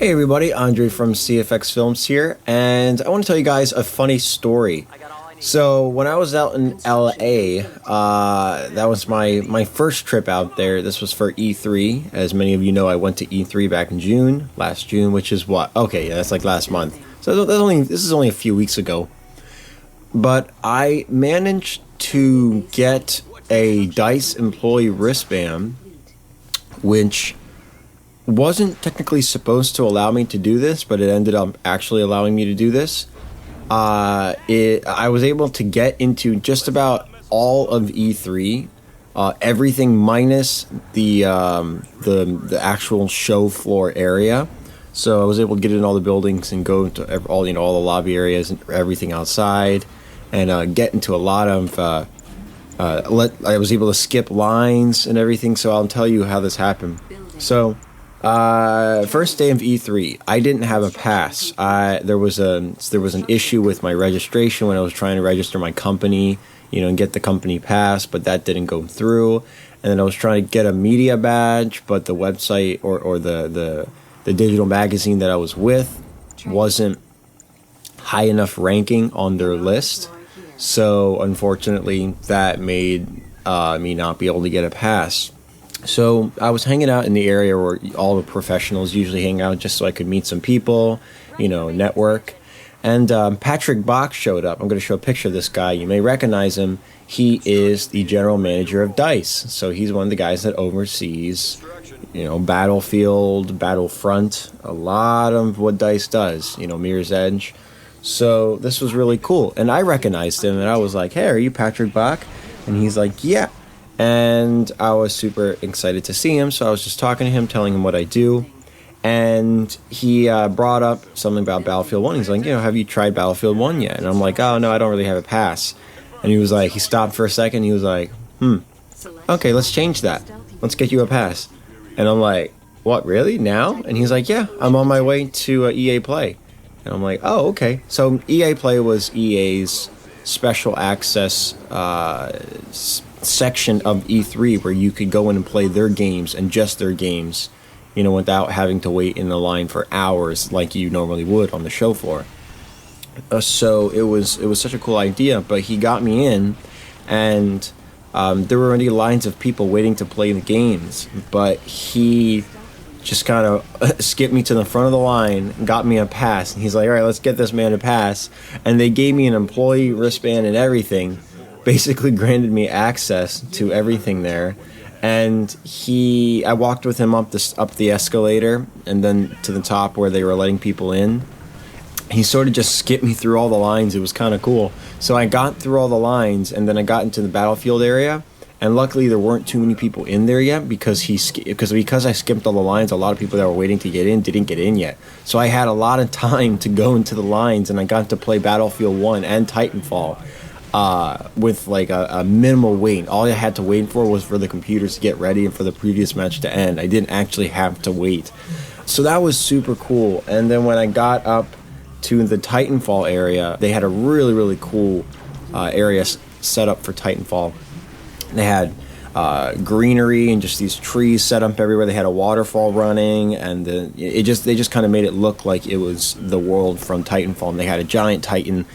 Hey everybody, Andrei from CFX Films here, and I want to tell you guys a funny story. So when I was out in LA, that was my first trip out there. This was for E3. As many of you know, I went to E3 back in last June, which is what? Okay, yeah, that's like last month. So this is only a few weeks ago. But I managed to get a DICE employee wristband, which wasn't technically supposed to allow me to do this, but it ended up actually allowing me to do this. I was able to get into just about all of E3, everything minus the actual show floor area. So I was able to get in all the buildings and go to all the lobby areas and everything outside, and get into a lot of. I was able to skip lines and everything. So I'll tell you how this happened. So. First day of E3, I didn't have a pass. There was an issue with my registration when I was trying to register my company, and get the company pass, but that didn't go through. And then I was trying to get a media badge, but the website or the digital magazine that I was with wasn't high enough ranking on their list. So unfortunately, that made me not be able to get a pass. So I was hanging out in the area where all the professionals usually hang out, just so I could meet some people, network. And Patrick Bach showed up. I'm going to show a picture of this guy. You may recognize him. He is the general manager of DICE. So he's one of the guys that oversees, Battlefield, Battlefront, a lot of what DICE does, Mirror's Edge. So this was really cool. And I recognized him, and I was like, hey, are you Patrick Bach? And he's like, yeah. And I was super excited to see him, so I was just talking to him, telling him what I do. And he brought up something about Battlefield 1. He's like, have you tried Battlefield 1 yet? And I'm like, oh, no, I don't really have a pass. And he stopped for a second. He was like, okay, let's change that. Let's get you a pass. And I'm like, what, really? Now? And he's like, yeah, I'm on my way to EA Play. And I'm like, oh, okay. So EA Play was EA's special access section of E3 where you could go in and play their games and just their games, without having to wait in the line for hours like you normally would on the show floor. So it was such a cool idea, but he got me in, and there were already lines of people waiting to play the games, but he just kind of skipped me to the front of the line, got me a pass, and he's like, all right, let's get this man a pass. And they gave me an employee wristband and everything, basically granted me access to everything there. And I walked with him up the escalator and then to the top where they were letting people in. He sort of just skipped me through all the lines. It was kind of cool. So I got through all the lines, and then I got into the Battlefield area, and luckily there weren't too many people in there yet because I skipped all the lines. A lot of people that were waiting to get in didn't get in yet. So I had a lot of time to go into the lines, and I got to play Battlefield 1 and Titanfall with like a minimal wait. All I had to wait for was for the computers to get ready and for the previous match to end. I didn't actually have to wait. So that was super cool. And then when I got up to the Titanfall area, they had a really, really cool area set up for Titanfall. They had greenery and just these trees set up everywhere. They had a waterfall running, and they just kind of made it look like it was the world from Titanfall. And they had a giant Titan,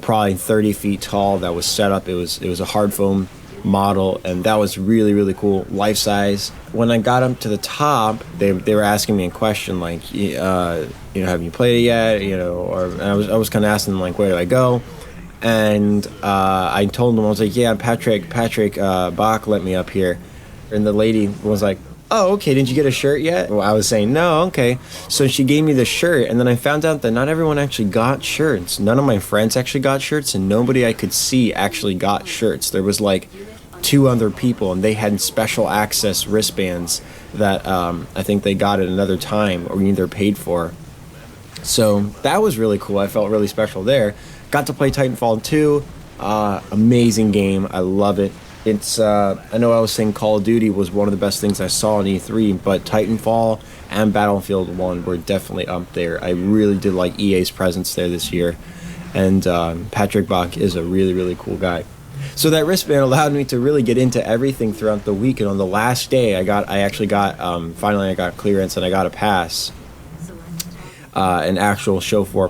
probably 30 feet tall, that was set up. It was a hard foam model, and that was really, really cool, life size. When I got up to the top, they were asking me a question like, have you played it yet? And I was kind of asking them like, where do I go? And I told them, I was like, yeah, Patrick Bach let me up here. And the lady was like, oh, okay, didn't you get a shirt yet? Well, I was saying, no, okay. So she gave me the shirt, and then I found out that not everyone actually got shirts. None of my friends actually got shirts, and nobody I could see actually got shirts. There was like 2 other people, and they had special access wristbands that I think they got at another time or either paid for. So that was really cool. I felt really special there. Got to play Titanfall 2. Amazing game. I love it. I know I was saying Call of Duty was one of the best things I saw in E3, but Titanfall and Battlefield 1 were definitely up there. I really did like EA's presence there this year, and Patrick Bach is a really, really cool guy. So that wristband allowed me to really get into everything throughout the week, and on the last day, I finally got clearance and I got a pass. an actual show floor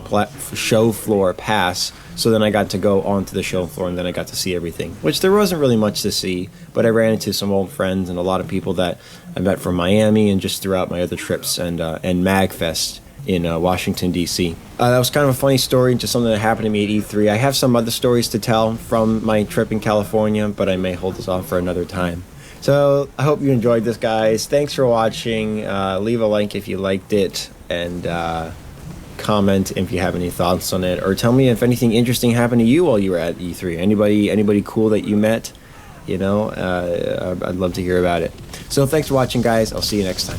pass. So then I got to go onto the show floor, and then I got to see everything, which there wasn't really much to see, but I ran into some old friends and a lot of people that I met from Miami and just throughout my other trips and MagFest in Washington, D.C. That was kind of a funny story, just something that happened to me at E3. I have some other stories to tell from my trip in California, but I may hold this off for another time. So I hope you enjoyed this, guys. Thanks for watching. Leave a like if you liked it, and comment if you have any thoughts on it, or tell me if anything interesting happened to you while you were at E3. Anybody cool that you met? You know, I'd love to hear about it. So thanks for watching, guys. I'll see you next time.